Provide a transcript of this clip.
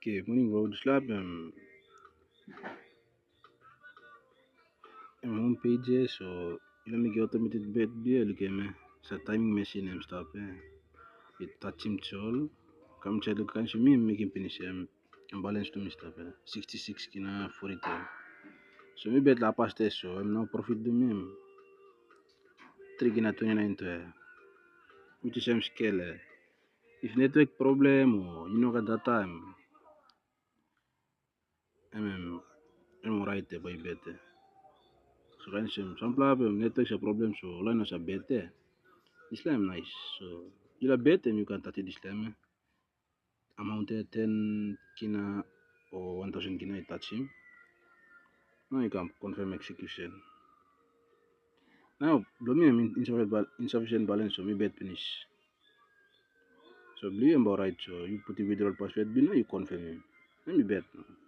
Okay, morning bro. Slap home pages so let me get automated bet dia look at me. Sa timing machine and stuff it touch him all. Come check look can me making finish and balance to me stuff 66 kina 43. So me bet la past test so I'm now profit do me 3 kina 29 to which is same scale if network problem or you know at that time I'm right by bet. So kan some problem network a problem so line us a bet Islam nice. So you bet and you can start Islam amount 10 kina or 1000 kina touch him. Now you can confirm execution. Now domain insufficient balance so me bet finish. So believe about right so you put the withdrawal password below you confirm him. Let me bet now.